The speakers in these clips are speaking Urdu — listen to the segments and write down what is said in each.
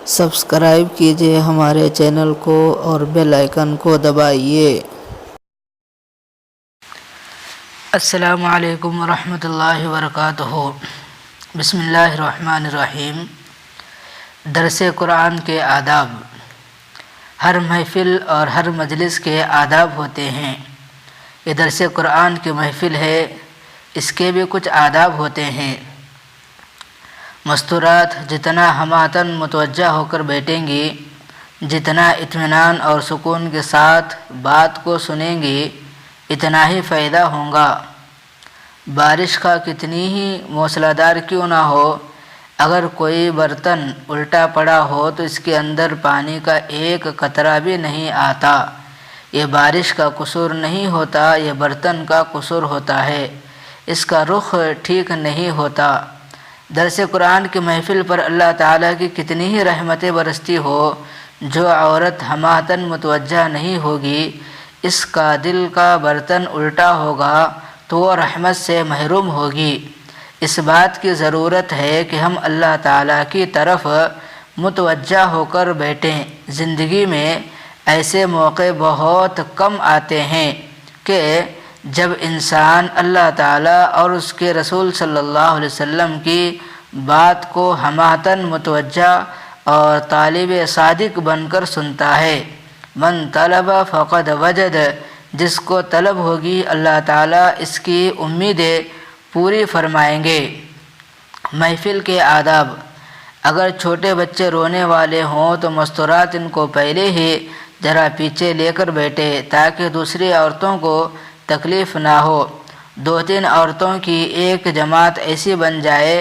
سبسکرائب کیجیے ہمارے چینل کو اور بیل آئیکن کو دبائیے۔ السلام علیکم ورحمۃ اللہ وبرکاتہ۔ بسم اللہ الرحمن الرحیم۔ درس قرآن کے آداب۔ ہر محفل اور ہر مجلس کے آداب ہوتے ہیں۔ یہ درس قرآن کی محفل ہے، اس کے بھی کچھ آداب ہوتے ہیں۔ مستورات جتنا ہماتن متوجہ ہو کر بیٹھیں گی، جتنا اطمینان اور سکون کے ساتھ بات کو سنیں گی، اتنا ہی فائدہ ہوگا۔ بارش کا کتنی ہی موسلا دھار کیوں نہ ہو، اگر کوئی برتن الٹا پڑا ہو تو اس کے اندر پانی کا ایک قطرہ بھی نہیں آتا، یہ بارش کا قصور نہیں ہوتا، یہ برتن کا قصور ہوتا ہے، اس کا رخ ٹھیک نہیں ہوتا۔ درس قرآن کی محفل پر اللہ تعالیٰ کی کتنی ہی رحمتیں برستی ہو، جو عورت ہماتن متوجہ نہیں ہوگی، اس کا دل کا برتن الٹا ہوگا تو وہ رحمت سے محروم ہوگی۔ اس بات کی ضرورت ہے کہ ہم اللہ تعالیٰ کی طرف متوجہ ہو کر بیٹھیں۔ زندگی میں ایسے موقع بہت کم آتے ہیں کہ جب انسان اللہ تعالیٰ اور اس کے رسول صلی اللہ علیہ وسلم کی بات کو ہماتن متوجہ اور طالب صادق بن کر سنتا ہے۔ من طلب فقد وجد، جس کو طلب ہوگی اللہ تعالیٰ اس کی امیدیں پوری فرمائیں گے۔ محفل کے آداب۔ اگر چھوٹے بچے رونے والے ہوں تو مستورات ان کو پہلے ہی ذرا پیچھے لے کر بیٹھے تاکہ دوسری عورتوں کو تکلیف نہ ہو۔ 2-3 عورتوں کی ایک جماعت ایسی بن جائے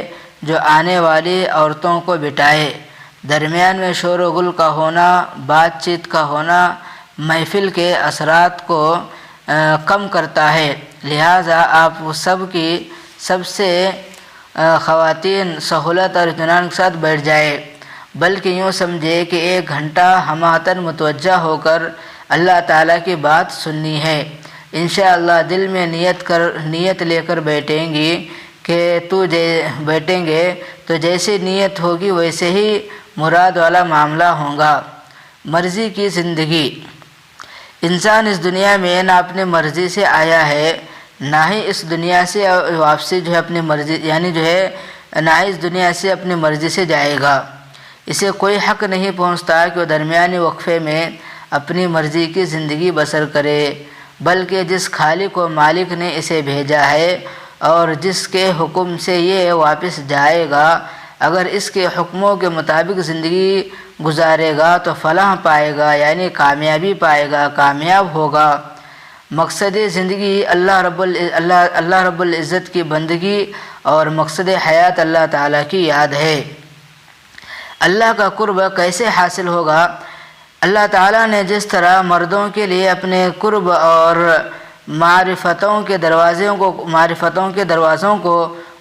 جو آنے والی عورتوں کو بٹھائے۔ درمیان میں شور و غل کا ہونا، بات چیت کا ہونا محفل کے اثرات کو کم کرتا ہے، لہٰذا آپ سب سے خواتین سہولت اور اطمینان کے ساتھ بیٹھ جائے، بلکہ یوں سمجھے کہ 1 گھنٹہ ہماتن متوجہ ہو کر اللہ تعالیٰ کی بات سننی ہے۔ انشاءاللہ دل میں نیت لے کر بیٹھیں گی کہ بیٹھیں گے تو جیسی نیت ہوگی ویسے ہی مراد والا معاملہ ہوگا۔ مرضی کی زندگی۔ انسان اس دنیا میں نہ اپنی مرضی سے آیا ہے، نہ ہی اس دنیا سے واپسی اپنی مرضی نہ ہی اس دنیا سے اپنی مرضی سے جائے گا۔ اسے کوئی حق نہیں پہنچتا کہ وہ درمیانی وقفے میں اپنی مرضی کی زندگی بسر کرے، بلکہ جس خالق و مالک نے اسے بھیجا ہے اور جس کے حکم سے یہ واپس جائے گا، اگر اس کے حکموں کے مطابق زندگی گزارے گا تو فلاح پائے گا، یعنی کامیابی پائے گا، کامیاب ہوگا۔ مقصد زندگی اللہ رب العزت کی بندگی اور مقصد حیات اللہ تعالیٰ کی یاد ہے۔ اللہ کا قرب کیسے حاصل ہوگا؟ اللہ تعالیٰ نے جس طرح مردوں کے لیے اپنے قرب اور معرفتوں کے دروازوں کو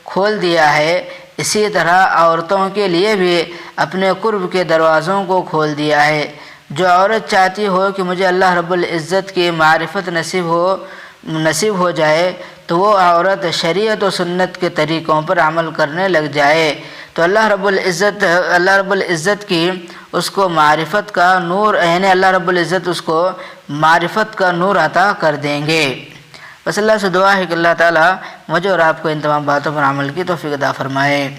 کھول دیا ہے، اسی طرح عورتوں کے لیے بھی اپنے قرب کے دروازوں کو کھول دیا ہے۔ جو عورت چاہتی ہو کہ مجھے اللہ رب العزت کی معرفت نصیب ہو جائے تو وہ عورت شریعت و سنت کے طریقوں پر عمل کرنے لگ جائے تو اللہ رب العزت کی اس کو معرفت کا نور، یعنی اللہ رب العزت اس کو معرفت کا نور عطا کر دیں گے۔ بس اللہ سے دعا ہے کہ اللہ تعالیٰ مجھے اور آپ کو ان تمام باتوں پر عمل کی توفیق عطا فرمائے۔